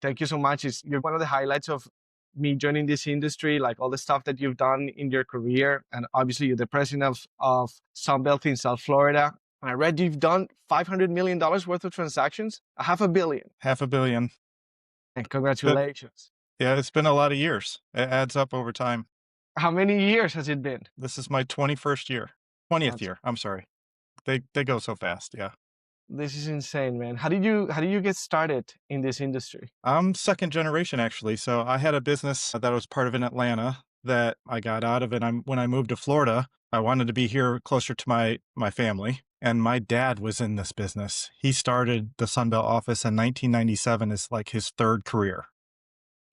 Thank you so much. You're one of the highlights of me joining this industry, like all the stuff that you've done in your career. And obviously, you're the president of Sunbelt in South Florida. And I read you've done $500 million worth of transactions, a half a billion. Half a billion. And But congratulations. yeah, it's been a lot of years. It adds up over time. How many years has it been? This is my 21st year, 20th That's, year. I'm sorry. They go so fast. Yeah. this is insane, man. How did you get started in this industry? I'm second generation actually. So I had a business that was part of in Atlanta that I got out of it. When I moved to Florida, I wanted to be here closer to my family. And my dad was in this business. He started the Sunbelt office in 1997 as like his third career.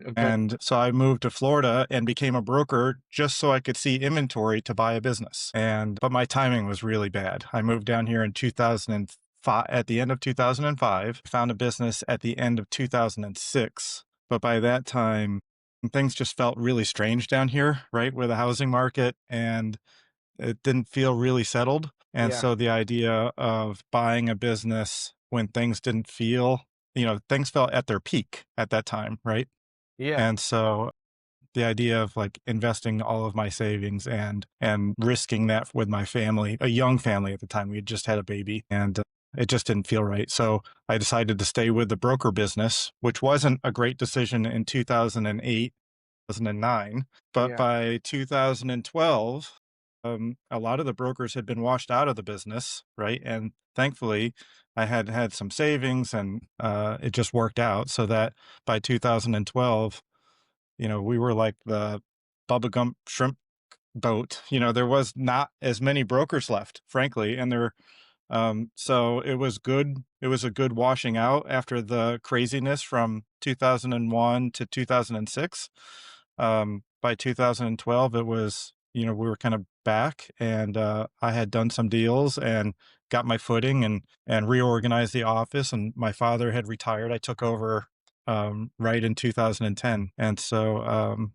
Okay. And so I moved to Florida and became a broker just so I could see inventory to buy a business. But my timing was really bad. I moved down here in 2005, at the end of 2005, found a business at the end of 2006. But by that time, things just felt really strange down here, right? With the housing market, and it didn't feel really settled. And Yeah. so the idea of buying a business when things didn't feel, things felt at their peak at that time, right? Yeah. And so the idea of like investing all of my savings and risking that with my family, a young family at the time, we had just had a baby, and it just didn't feel right. So I decided to stay with the broker business, which wasn't a great decision in 2008, 2009. But Yeah. by 2012, a lot of the brokers had been washed out of the business, right? And thankfully, I had some savings, and it just worked out so that by 2012, we were like the Bubba Gump shrimp boat. There was not as many brokers left, frankly, and so it was good. It was a good washing out after the craziness from 2001 to 2006. By 2012, it was, we were kind of back, and I had done some deals and got my footing and reorganized the office. And my father had retired. I took over right in 2010. And so,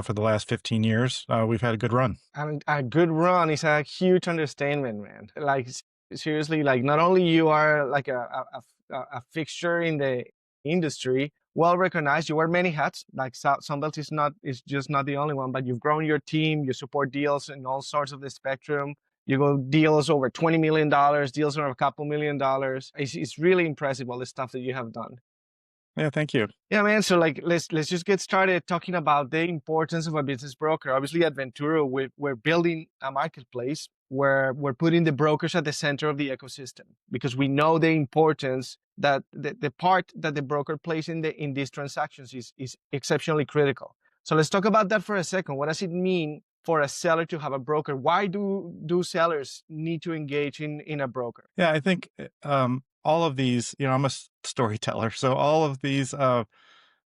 for the last 15 years, we've had a good run. And a good run is a huge understatement, man. Like seriously, like not only you are like a fixture in the industry, well recognized. You wear many hats. Like Sunbelt is just not the only one, but you've grown your team. You support deals in all sorts of the spectrum. You go deals over $20 million, deals over a couple $1 million. It's really impressive all the stuff that you have done. Yeah, thank you. Yeah, man. So like, let's just get started talking about the importance of a business broker. Obviously, at Venturu, we're building a marketplace where we're putting the brokers at the center of the ecosystem because we know the importance that the part that the broker plays in these transactions is exceptionally critical. So let's talk about that for a second. What does it mean for a seller to have a broker? Why do sellers need to engage in a broker? Yeah, I think all of these, I'm a storyteller. So all of these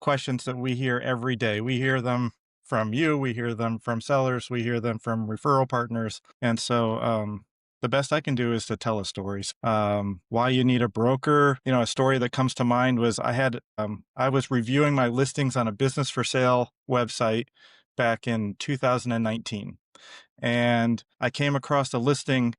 questions that we hear every day, we hear them from you, we hear them from sellers, we hear them from referral partners. And so the best I can do is to tell us stories. Why you need a broker, a story that comes to mind was I was reviewing my listings on a business for sale website back in 2019. And I came across a listing,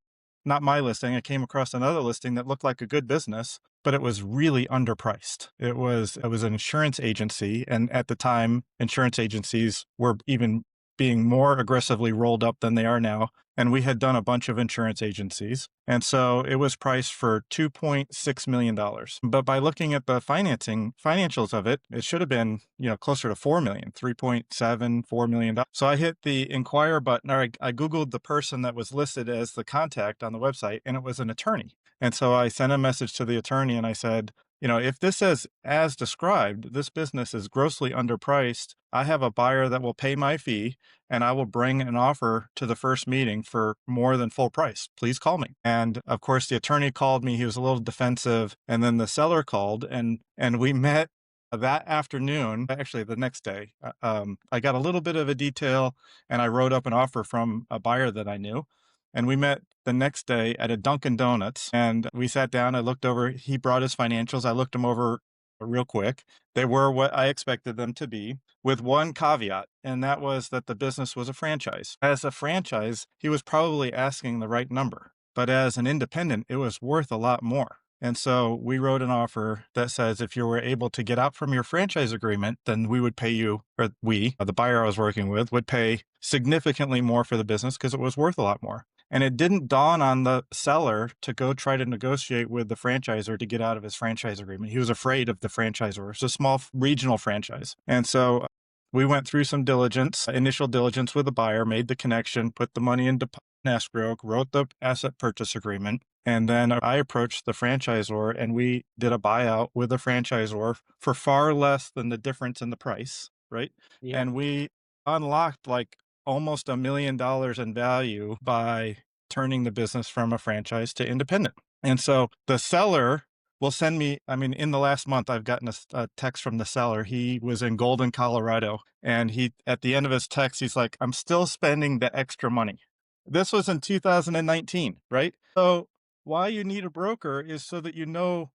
not my listing, I came across another listing that looked like a good business, but it was really underpriced. It was an insurance agency. And at the time, insurance agencies were even being more aggressively rolled up than they are now. And we had done a bunch of insurance agencies. And so it was priced for $2.6 million. But by looking at the financials of it, it should have been, closer to 4 million, 3.7, $4 million. So I hit the inquire button, or I Googled the person that was listed as the contact on the website, and it was an attorney. And so I sent a message to the attorney and I said, if this is as described, this business is grossly underpriced. I have a buyer that will pay my fee, and I will bring an offer to the first meeting for more than full price. Please call me. And of course, the attorney called me. He was a little defensive. And then the seller called, and we met that afternoon, actually the next day. I got a little bit of a detail, and I wrote up an offer from a buyer that I knew. And we met the next day at a Dunkin' Donuts, and we sat down. I looked over, he brought his financials. I looked them over real quick. They were what I expected them to be, with one caveat, and that was that the business was a franchise. As a franchise, he was probably asking the right number, but as an independent, it was worth a lot more. And so we wrote an offer that says if you were able to get out from your franchise agreement, then we would pay you, or we, the buyer I was working with, would pay significantly more for the business because it was worth a lot more. And it didn't dawn on the seller to go try to negotiate with the franchisor to get out of his franchise agreement. He was afraid of the franchisor. It's a small regional franchise. And so we went through some diligence, initial diligence with the buyer, made the connection, put the money into escrow, wrote the asset purchase agreement. And then I approached the franchisor and we did a buyout with the franchisor for far less than the difference in the price, right? Yeah. And we unlocked like almost $1 million in value by turning the business from a franchise to independent. And so the seller will send me, I mean, in the last month, I've gotten a text from the seller. He was in Golden, Colorado. And at the end of his text, he's like, I'm still spending the extra money. This was in 2019, right? So why you need a broker is so that you know,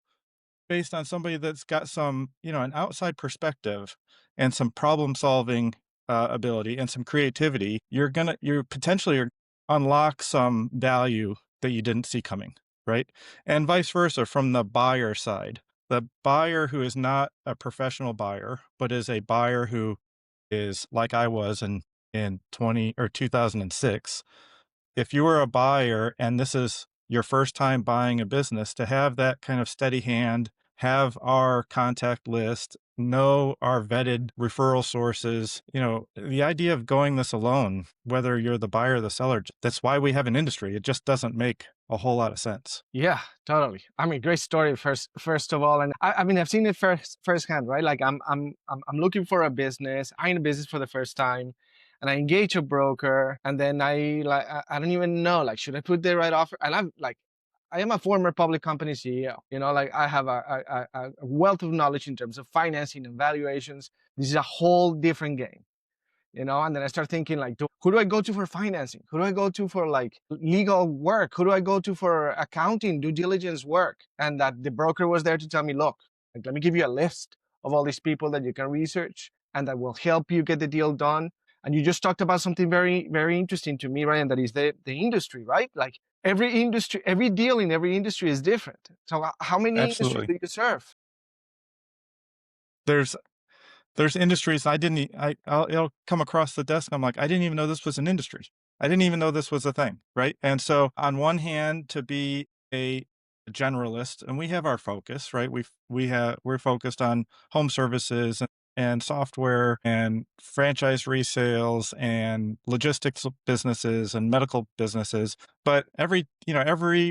based on somebody that's got some, an outside perspective and some problem solving ability and some creativity, you're potentially unlock some value that you didn't see coming, right? And vice versa from the buyer side. The buyer who is not a professional buyer, but is a buyer who is like I was in 2006. If you are a buyer and this is your first time buying a business, to have that kind of steady hand, have our contact list, know our vetted referral sources, the idea of going this alone, whether you're the buyer or the seller, that's why we have an industry. It just doesn't make a whole lot of sense. Yeah, totally. I mean, great story first of all, and I mean, I've seen it firsthand, right? Like I'm looking for a business. I'm in a business for the first time, and I engage a broker, and then I don't even know, like, should I put the right offer? And I'm like, I am a former public company CEO. Like I have a wealth of knowledge in terms of financing and valuations. This is a whole different game. And then I start thinking, like, who do I go to for financing? Who do I go to for like legal work? Who do I go to for accounting, due diligence work? And that the broker was there to tell me, look, like, let me give you a list of all these people that you can research and that will help you get the deal done. And you just talked about something very, very interesting to me, right? And that is the industry, right? Like every industry, every deal in every industry is different. So how many industries Absolutely. do you serve? There's There's industries I didn't, it'll come across the desk. I'm like, I didn't even know this was an industry. I didn't even know this was a thing. Right. And so on one hand, to be a generalist, and we have our focus, right? We're focused on home services and software and franchise resales and logistics businesses and medical businesses. But every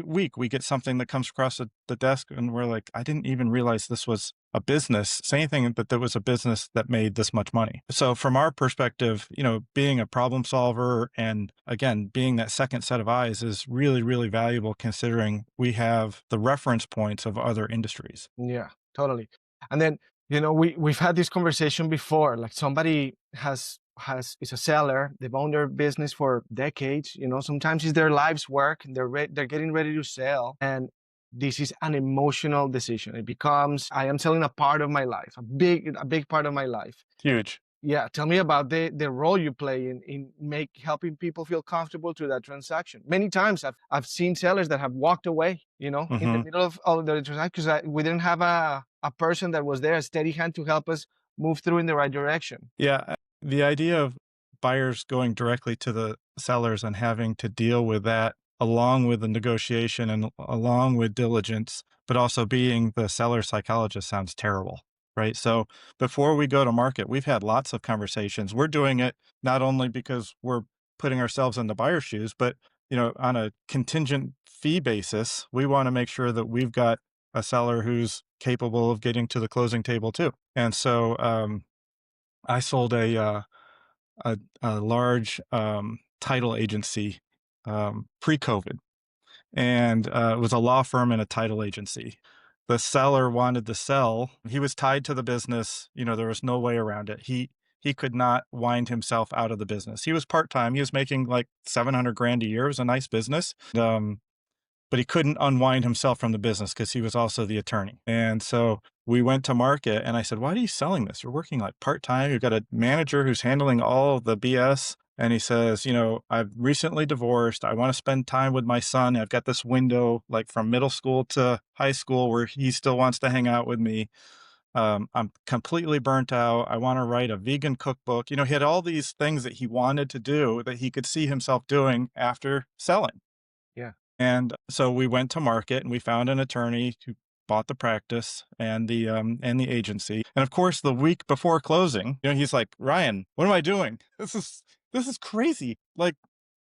week we get something that comes across the desk and we're like, I didn't even realize this was a business, say anything, but there was a business that made this much money. So from our perspective, being a problem solver and again, being that second set of eyes is really, really valuable considering we have the reference points of other industries. Yeah, totally. And then, we've had this conversation before. Like somebody is a seller. They've owned their business for decades. Sometimes it's their life's work. And they're getting ready to sell, and this is an emotional decision. It becomes, I am selling a part of my life, a big part of my life. Huge. Yeah, tell me about the role you play in helping people feel comfortable through that transaction. Many times I've seen sellers that have walked away, in the Hmm. middle of the transaction because we didn't have a person that was there, a steady hand to help us move through in the right direction. Yeah. The idea of buyers going directly to the sellers and having to deal with that along with the negotiation and along with diligence, but also being the seller psychologist sounds terrible, right? So before we go to market, we've had lots of conversations. We're doing it not only because we're putting ourselves in the buyer's shoes, but on a contingent fee basis, we want to make sure that we've got a seller who's capable of getting to the closing table too. And so I sold a large title agency pre-COVID, and it was a law firm and a title agency. The seller wanted to sell. He was tied to the business. There was no way around it. He could not wind himself out of the business. He was part time. He was making like 700 grand a year. It was a nice business. But he couldn't unwind himself from the business because he was also the attorney. And so we went to market and I said, why are you selling this? You're working like part-time. You've got a manager who's handling all the BS. And he says, I've recently divorced. I want to spend time with my son. I've got this window like from middle school to high school where he still wants to hang out with me. I'm completely burnt out. I want to write a vegan cookbook. He had all these things that he wanted to do that he could see himself doing after selling. Yeah. And so we went to market and we found an attorney who bought the practice and the agency. And of course, the week before closing, he's like, Ryan, what am I doing? This is crazy. Like,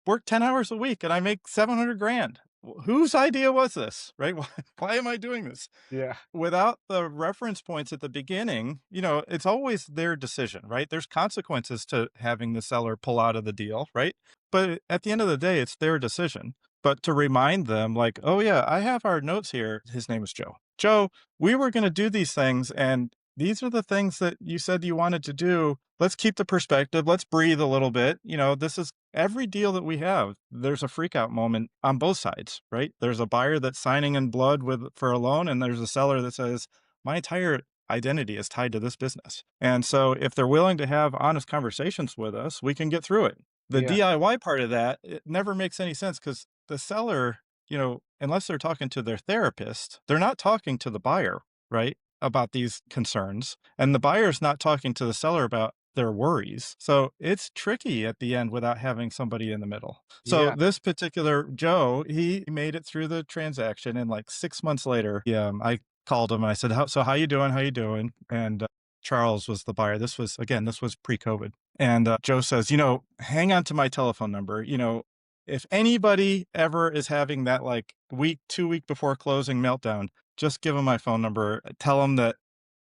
work 10 hours a week and I make 700 grand. Whose idea was this? Right? Why am I doing this? Yeah. Without the reference points at the beginning, it's always their decision, right? There's consequences to having the seller pull out of the deal, right? But at the end of the day, it's their decision. But to remind them, like, oh, yeah, I have our notes here. His name is Joe. Joe, we were going to do these things, and these are the things that you said you wanted to do. Let's keep the perspective. Let's breathe a little bit. This is every deal that we have. There's a freak out moment on both sides, right? There's a buyer that's signing in blood for a loan, and there's a seller that says, my entire identity is tied to this business. And so if they're willing to have honest conversations with us, we can get through it. The Yeah. DIY part of that, it never makes any sense because the seller, unless they're talking to their therapist, they're not talking to the buyer, right, about these concerns. And the buyer's not talking to the seller about their worries. So it's tricky at the end without having somebody in the middle. So Yeah. this particular Joe, he made it through the transaction. And like 6 months later, I called him and I said, how you doing? How you doing? And Charles was the buyer. This was pre-COVID. And Joe says, hang on to my telephone number. If anybody ever is having that like 2 week before closing meltdown, just give them my phone number. Tell them that,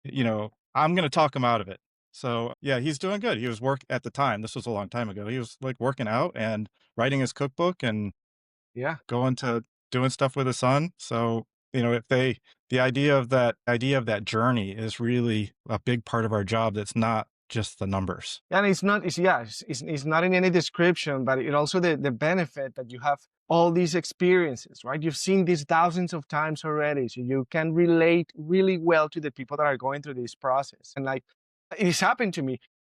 I'm going to talk them out of it. So yeah, he's doing good. He was at the time. This was a long time ago. He was like working out and writing his cookbook and Yeah. going to doing stuff with his son. So, the idea of that journey is really a big part of our job. That's not just the numbers. And it's not in any description, but it also the benefit that you have all these experiences, right? You've seen these thousands of times already. So you can relate really well to the people that are going through this process. And like it's happened to me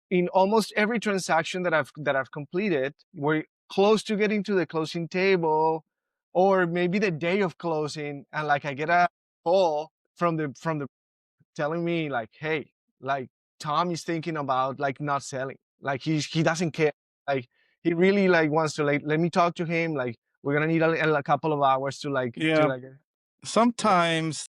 in almost every transaction that I've completed, we're close to getting to the closing table, or maybe the day of closing, and like I get a call from the telling me like, hey, like Tom is thinking about like not selling. Like he doesn't care. Like he really like wants to like let me talk to him. Like we're gonna need a couple of hours to Yeah. like yeah, Sometimes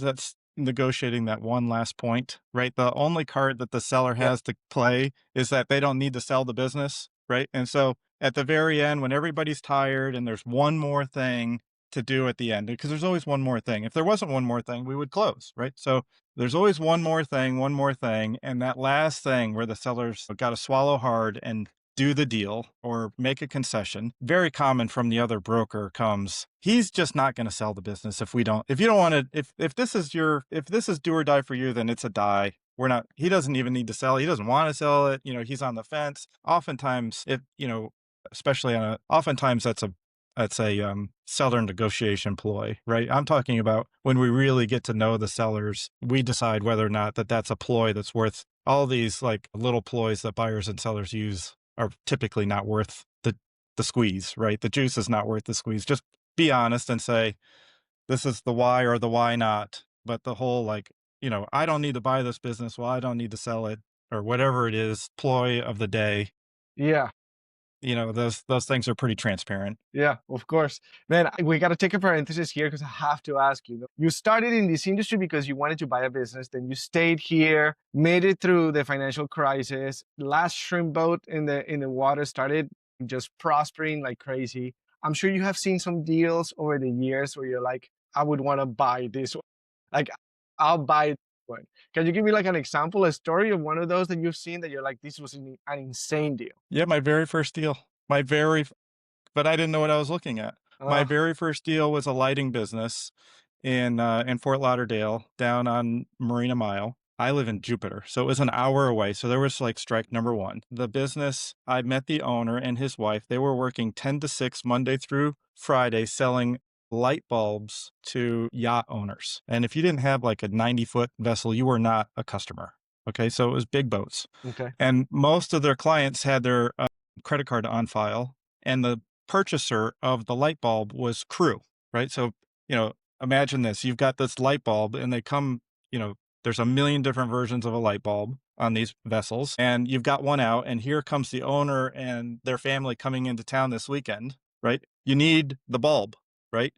that's negotiating that one last point, right? The only card that the seller yeah, has to play is that they don't need to sell the business, right? And so at the very end, when everybody's tired and there's one more thing to do at the end, because there's always one more thing. If there wasn't one more thing, we would close, right? So there's always one more thing. And that last thing where the seller's got to swallow hard and do the deal or make a concession. Very common from the other broker comes, he's just not going to sell the business if you don't want to, if this is do or die for you, then it's a die. He doesn't even need to sell. He doesn't want to sell it. He's on the fence. Oftentimes especially oftentimes that's a seller negotiation ploy, right? I'm talking about when we really get to know the sellers, we decide whether or not that's a ploy that's worth all these like little ploys that buyers and sellers use are typically not worth the squeeze, right? The juice is not worth the squeeze. Just be honest and say, this is the why or the why not. But the whole like, I don't need to buy this business. Well, I don't need to sell it or whatever it is, ploy of the day. yeah. Those things are pretty transparent. Yeah, of course. Man, we got to take a parenthesis here because I have to ask you. You started in this industry because you wanted to buy a business, then you stayed here, made it through the financial crisis. Last shrimp boat in the water started just prospering like crazy. I'm sure you have seen some deals over the years where you're like, I would want to buy this one. Like, I'll buy this one. Can you give me like an example, a story of one of those that you've seen that you're like, this was an insane deal? Yeah, my very first deal. But I didn't know what I was looking at. My Oh, very first deal was a lighting business in Fort Lauderdale, down on Marina Mile. I live in Jupiter, so it was an hour away. So there was like strike number one. The business, I met the owner and his wife. They were working 10 to 6 Monday through Friday, selling light bulbs to yacht owners. And if you didn't have like a 90-foot vessel, you were not a customer. Okay, so it was big boats. okay. And most of their clients had their credit card on file, and the purchaser of the light bulb was crew, right? So, you know, imagine this, you've got this light bulb and they come, you know, there's a million different versions of a light bulb on these vessels, and you've got one out, and here comes the owner and their family coming into town this weekend, right? You need the bulb, right?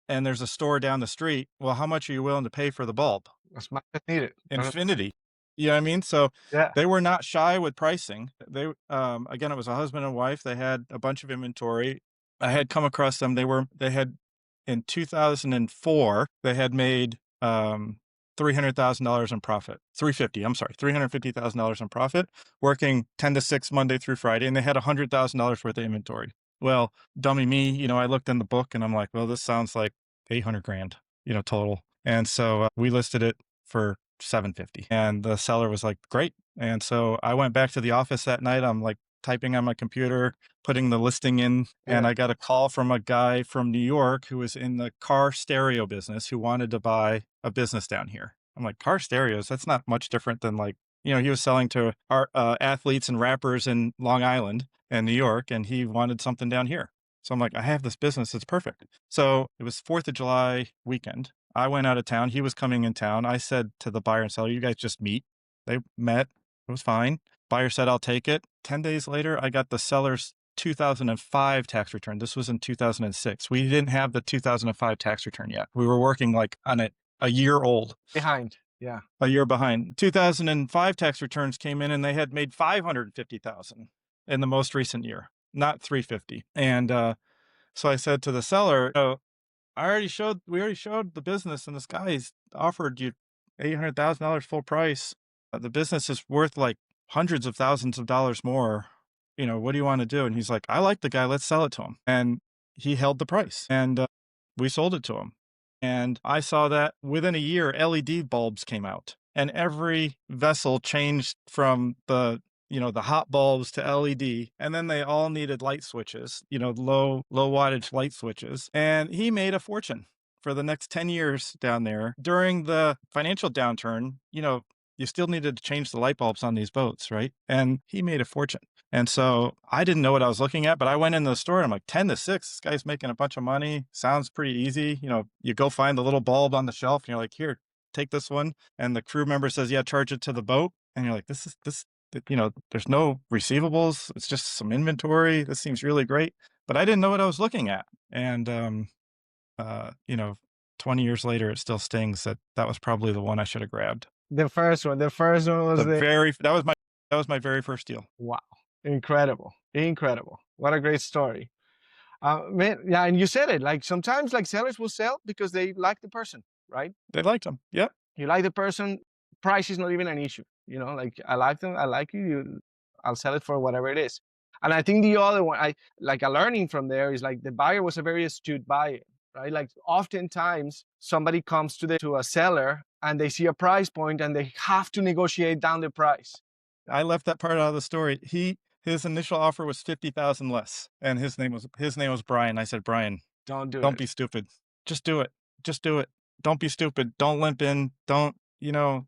And there's a store down the street. Well, how much are you willing to pay for the bulb? As much as needed. Infinity. You know what I mean? So Yeah. they were not shy with pricing. They, again, it was a husband and wife. They had a bunch of inventory. I had come across them. They had in 2004, they had made $300,000 in profit. 350, I'm sorry, $350,000 in profit, working 10 to 6 Monday through Friday, and they had $100,000 worth of inventory. Well, dummy me, you know, I looked in the book and I'm like, well, this sounds like 800 grand, you know, total. And so we listed it for 750, and the seller was like, great. And so I went back to the office that night. I'm like typing on my computer, putting the listing in, and Yeah. I got a call from a guy from New York who was in the car stereo business who wanted to buy a business down here. I'm like, car stereos, that's not much different than, like, you know, he was selling to our athletes and rappers in Long Island and New York, and he wanted something down here. So I'm like, I have this business. It's perfect. So it was 4th of July weekend. I went out of town. He was coming in town. I said to the buyer and seller, you guys just meet. They met. It was fine. Buyer said, I'll take it. 10 days later, I got the seller's 2005 tax return. This was in 2006. We didn't have the 2005 tax return yet. We were working like on it a year old. Behind. Yeah. A year behind. 2005 tax returns came in and they had made 550,000 in the most recent year, not 350. And so I said to the seller, oh, we already showed the business, and this guy's offered you $800,000 full price. The business is worth like hundreds of thousands of dollars more. You know, what do you want to do? And he's like, I like the guy. Let's sell it to him. And he held the price, and we sold it to him. And I saw that within a year, LED bulbs came out, and every vessel changed from the hot bulbs to LED, and then they all needed light switches, you know, low wattage light switches. And he made a fortune for the next 10 years down there. During the financial downturn, you know, you still needed to change the light bulbs on these boats, right? And he made a fortune. And so I didn't know what I was looking at, but I went in the store and I'm like, 10 to 6, this guy's making a bunch of money. Sounds pretty easy. You know, you go find the little bulb on the shelf and you're like, here, take this one. And the crew member says, yeah, charge it to the boat. And you're like, you know, there's no receivables. It's just some inventory. This seems really great. But I didn't know what I was looking at. And, you know, 20 years later, it still stings that was probably the one I should have grabbed. The first one was That was my very first deal. wow. Incredible. Incredible. What a great story. Man, yeah, and you said it, like sometimes like sellers will sell because they like the person, right? They liked them. Yep. You like the person, price is not even an issue. You know, like I like them, I like you, I'll sell it for whatever it is. And I think the other one, I like a learning from there is like the buyer was a very astute buyer, right? Like oftentimes somebody comes to a seller and they see a price point and they have to negotiate down the price. I left that part out of the story. His initial offer was 50,000 less, and his name was Brian. I said, Brian, Don't don't be stupid. Just do it. Just do it. Don't be stupid. Don't limp in. Don't, you know,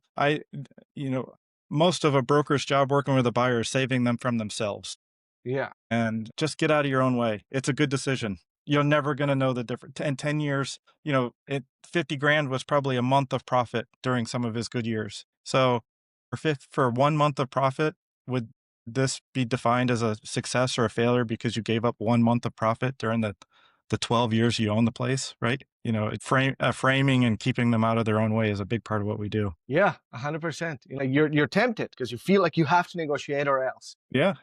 most of a broker's job working with a buyer is saving them from themselves. Yeah. And just get out of your own way. It's a good decision. You're never going to know the difference. In 10 years, you know, 50 grand was probably a month of profit during some of his good years. So for 1 month of profit, would this be defined as a success or a failure because you gave up 1 month of profit during the 12 years you own the place, right? You know, framing and keeping them out of their own way is a big part of what we do. Yeah, 100%. You know, you're tempted because you feel like you have to negotiate or else. Yeah.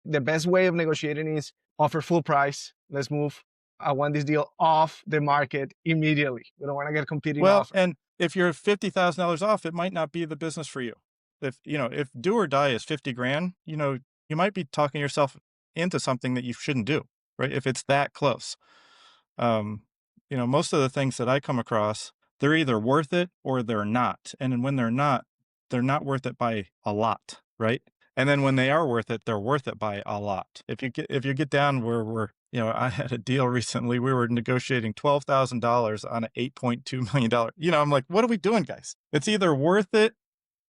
The best way of negotiating is offer full price. Let's move. I want this deal off the market immediately. We don't want to get competing offers. And if you're $50,000 off, it might not be the business for you. If do or die is 50 grand, you know, you might be talking yourself into something that you shouldn't do, right? If it's that close. You know, most of the things that I come across, they're either worth it or they're not. And when they're not worth it by a lot, right? And then when they are worth it, they're worth it by a lot. If you get down where you know, I had a deal recently, we were negotiating $12,000 on an $8.2 million. You know, I'm like, what are we doing, guys? It's either worth it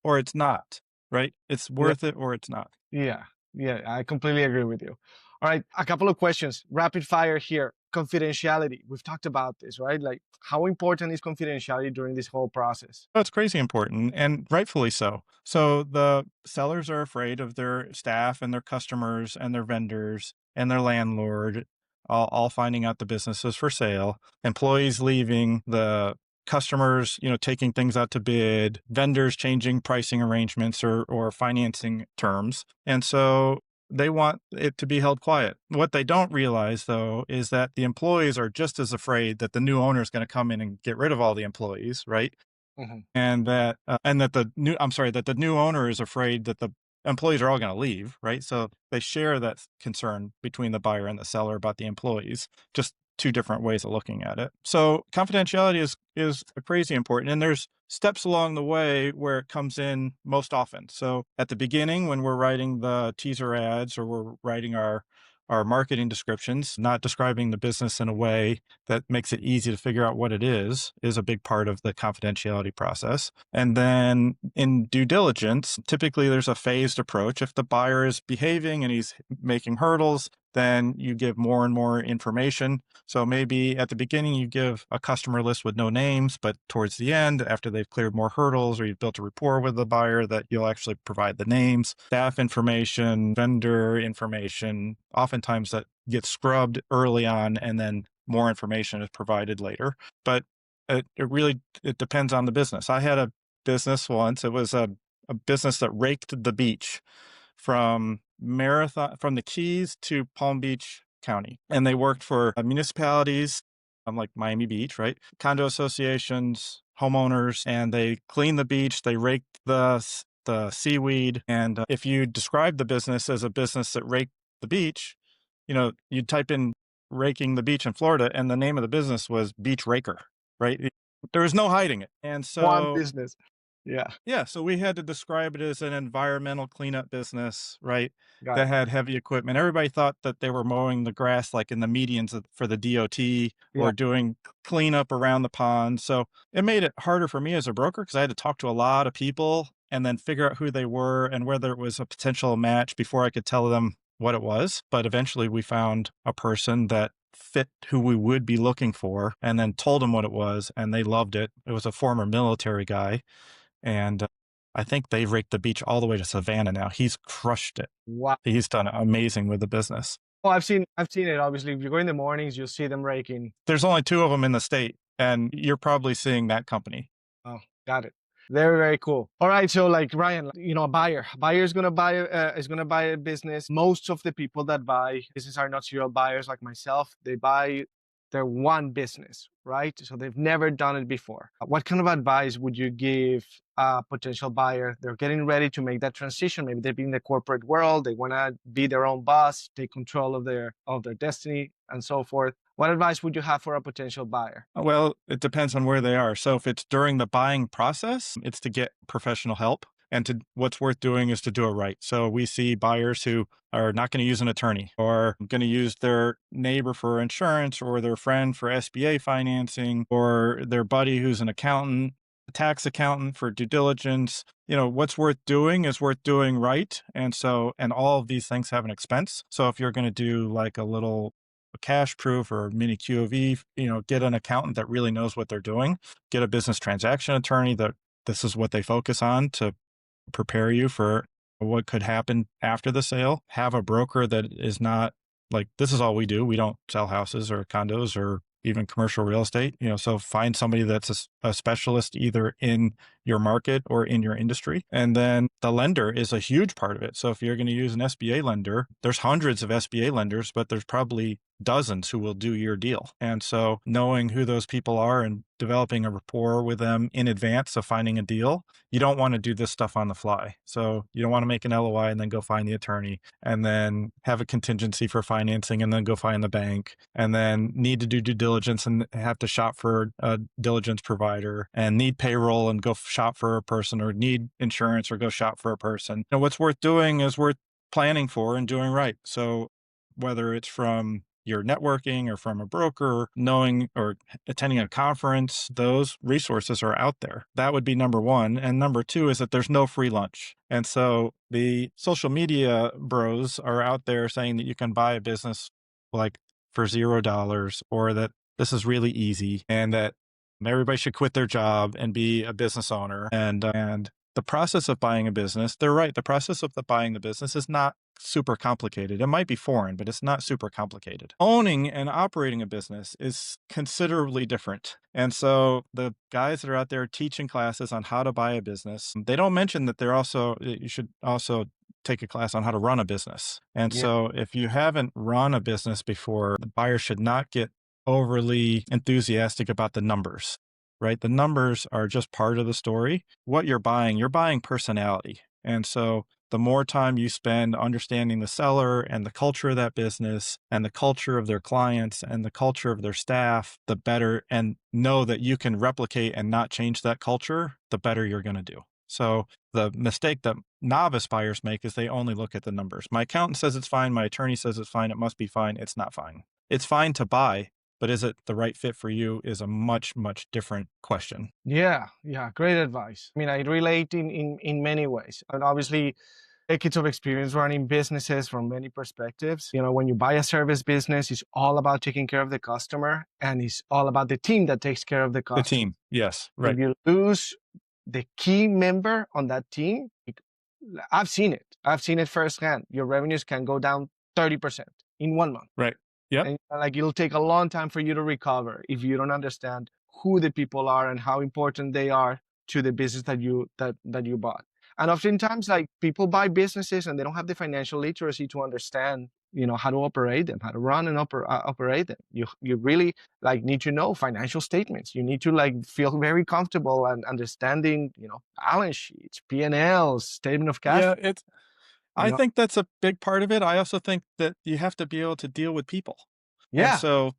or it's not, right? It's worth it or it's not. Yeah. Yeah, I completely agree with you. All right, a couple of questions, rapid fire here. Confidentiality. We've talked about this, right? Like, how important is confidentiality during this whole process? Oh, it's crazy important, and rightfully so. So the sellers are afraid of their staff and their customers and their vendors and their landlord all finding out the business is for sale, employees leaving, the customers, taking things out to bid, vendors changing pricing arrangements or financing terms. And so they want it to be held quiet. What they don't realize, though, is that the employees are just as afraid that the new owner is going to come in and get rid of all the employees, right? Mhm. And that the new owner is afraid that the employees are all going to leave, right? So they share that concern between the buyer and the seller about the employees, just two different ways of looking at it. So confidentiality is crazy important, and there's steps along the way where it comes in most often. So at the beginning, when we're writing the teaser ads or we're writing our marketing descriptions, not describing the business in a way that makes it easy to figure out what it is a big part of the confidentiality process. And then in due diligence, typically there's a phased approach. If the buyer is behaving and he's making hurdles, then you give more and more information. So maybe at the beginning you give a customer list with no names, but towards the end, after they've cleared more hurdles or you've built a rapport with the buyer, that you'll actually provide the names, staff information, vendor information. Oftentimes that gets scrubbed early on and then more information is provided later. But it depends on the business. I had a business once. It was a business that raked the beach from from the Keys to Palm Beach County. And they worked for municipalities, like Miami Beach, right? Condo associations, homeowners, and they cleaned the beach. They raked the seaweed. And if you describe the business as a business that raked the beach, you'd type in raking the beach in Florida, and the name of the business was Beach Raker, right? There was no hiding it. And One so business. Yeah, yeah, so we had to describe it as an environmental cleanup business, right? got That it. had heavy equipment. Everybody thought that they were mowing the grass like in the medians for the DOT Yeah. or doing cleanup around the pond. So it made it harder for me as a broker because I had to talk to a lot of people and then figure out who they were and whether it was a potential match before I could tell them what it was. But eventually we found a person that fit who we would be looking for and then told them what it was, and they loved it. It was a former military guy, and I think they've raked the beach all the way to Savannah now. He's crushed it. Wow. He's done amazing with the business. Oh, I've seen it. Obviously, if you go in the mornings, you'll see them raking. There's only two of them in the state, and you're probably seeing that company. Oh, got it. Very, very cool. All right, so like Ryan, a buyer is gonna buy a business. Most of the people that buy business are not serial buyers like myself. They buy their one business, right? So they've never done it before. What kind of advice would you give a potential buyer? They're getting ready to make that transition. Maybe they've been in the corporate world. They want to be their own boss, take control of their destiny, and so forth. What advice would you have for a potential buyer? Well, it depends on where they are. So if it's during the buying process, it's to get professional help. And what's worth doing is to do it right. So we see buyers who are not going to use an attorney or going to use their neighbor for insurance or their friend for SBA financing or their buddy who's an accountant, a tax accountant for due diligence. What's worth doing is worth doing right. And all of these things have an expense. So if you're going to do like a cash proof or mini QOV, get an accountant that really knows what they're doing, get a business transaction attorney that this is what they focus on to prepare you for what could happen after the sale. Have a broker that is not like, this is all we do. We don't sell houses or condos or even commercial real estate. So find somebody that's a specialist either in your market or in your industry. And then the lender is a huge part of it. So if you're going to use an SBA lender, there's hundreds of SBA lenders, but there's probably dozens who will do your deal. And so knowing who those people are and developing a rapport with them in advance of finding a deal, you don't want to do this stuff on the fly. So you don't want to make an LOI and then go find the attorney and then have a contingency for financing and then go find the bank and then need to do due diligence and have to shop for a diligence provider and need payroll and go shop for a person or need insurance or go shop for a person. What's worth doing is worth planning for and doing right. So whether it's from your networking or from a broker, knowing or attending a conference, those resources are out there. That would be number one. And number two is that there's no free lunch. And so the social media bros are out there saying that you can buy a business like for $0, or that this is really easy and that everybody should quit their job and be a business owner. And the process of buying a business, they're right. The process of buying the business is not super complicated. It might be foreign, but it's not super complicated. Owning and operating a business is considerably different. And so the guys that are out there teaching classes on how to buy a business, they don't mention that you should also take a class on how to run a business. And Yeah. so if you haven't run a business before, the buyer should not get overly enthusiastic about the numbers, right? The numbers are just part of the story. What you're buying personality. And so the more time you spend understanding the seller and the culture of that business and the culture of their clients and the culture of their staff, the better, and know that you can replicate and not change that culture, the better you're going to do. So the mistake that novice buyers make is they only look at the numbers. My accountant says it's fine. My attorney says it's fine. It must be fine. It's not fine. It's fine to buy, but is it the right fit for you is a much, much different question. Yeah, great advice. I mean, I relate in many ways. And obviously, decades of experience running businesses from many perspectives. When you buy a service business, it's all about taking care of the customer, and it's all about the team that takes care of the The customer. team. Yes. Right. If you lose the key member on that team, I've seen it. I've seen it firsthand. Your revenues can go down 30% in 1 month. Right. Yep. And like it'll take a long time for you to recover if you don't understand who the people are and how important they are to the business that you bought. And oftentimes, like, people buy businesses and they don't have the financial literacy to understand, how to operate them, how to run and operate them. You really need to know financial statements. You need to feel very comfortable and understanding, balance sheets, P&Ls, statement of cash. Yeah, I think that's a big part of it. I also think that you have to be able to deal with people. And Yeah, so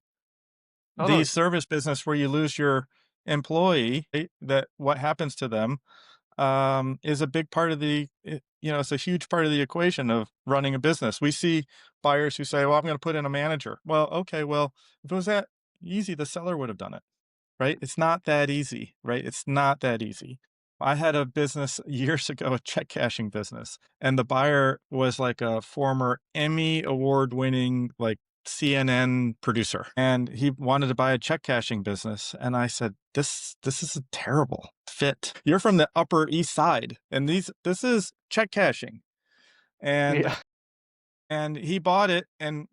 totally. the service business where you lose your employee, that what happens to them is a big part of it's a huge part of the equation of running a business. We see buyers who say, well, I'm going to put in a manager. Well, okay, well, if it was that easy, the seller would have done it, right? It's not that easy, right? It's not that easy. I had a business years ago, a check cashing business, and the buyer was like a former Emmy award winning, CNN producer, and he wanted to buy a check cashing business. And I said, this is a terrible fit. You're from the Upper East Side, and this is check cashing. And he bought it, and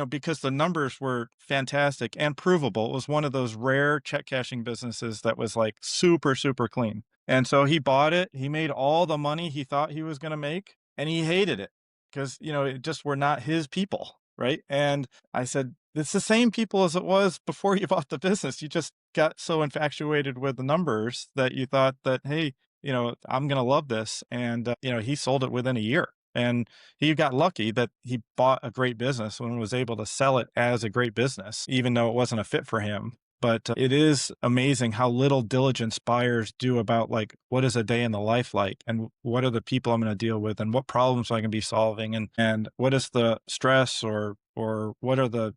because the numbers were fantastic and provable, it was one of those rare check cashing businesses that was like super, super clean. And so he bought it. He made all the money he thought he was going to make, and he hated it because, it just were not his people. Right. And I said, it's the same people as it was before you bought the business. You just got so infatuated with the numbers that you thought that, hey, I'm going to love this. And, he sold it within a year. And he got lucky that he bought a great business and was able to sell it as a great business, even though it wasn't a fit for him. But it is amazing how little diligence buyers do about what is a day in the life like, and what are the people I'm going to deal with, and what problems am I going to be solving, and what is the stress or what are the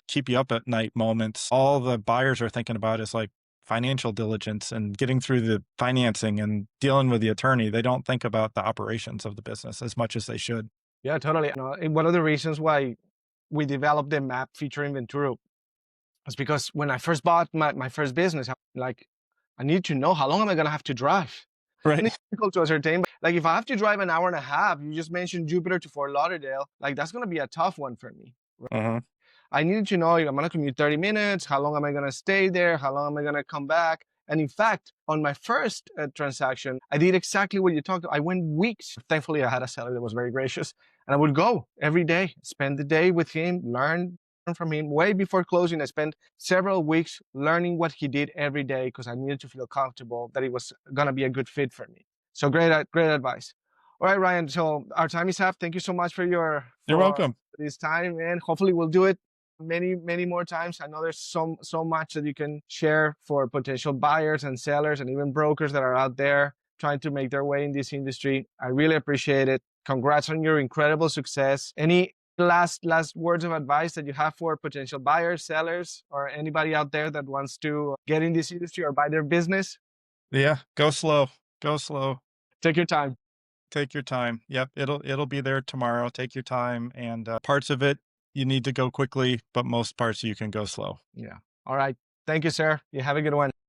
keep you up at night moments. All the buyers are thinking about is financial diligence and getting through the financing and dealing with the attorney. They don't think about the operations of the business as much as they should. Yeah, totally. One of the reasons why we developed the map feature in Venturu is because when I first bought my first business, I need to know how long am I going to have to drive. Right. And it's difficult to ascertain. If I have to drive an hour and a half, you just mentioned Jupiter to Fort Lauderdale, that's going to be a tough one for me. Right? Uh-huh. I needed to know, I'm going to commute 30 minutes. How long am I going to stay there? How long am I going to come back? And in fact, on my first transaction, I did exactly what you talked about. I went weeks. Thankfully, I had a seller that was very gracious. And I would go every day, spend the day with him, learn from him. Way before closing, I spent several weeks learning what he did every day because I needed to feel comfortable that it was going to be a good fit for me. So great advice. All right, Ryan. So our time is up. Thank you so much for You're welcome. This time, and hopefully we'll do it many more times. I know there's so much that you can share for potential buyers and sellers and even brokers that are out there trying to make their way in this industry. I really appreciate it. Congrats on your incredible success. Any last words of advice that you have for potential buyers, sellers, or anybody out there that wants to get in this industry or buy their business? Yeah, go slow. Go slow. Take your time. Take your time. Yep, it'll be there tomorrow. Take your time, and parts of it you need to go quickly, but most parts you can go slow. Yeah. All right. Thank you, sir. You have a good one.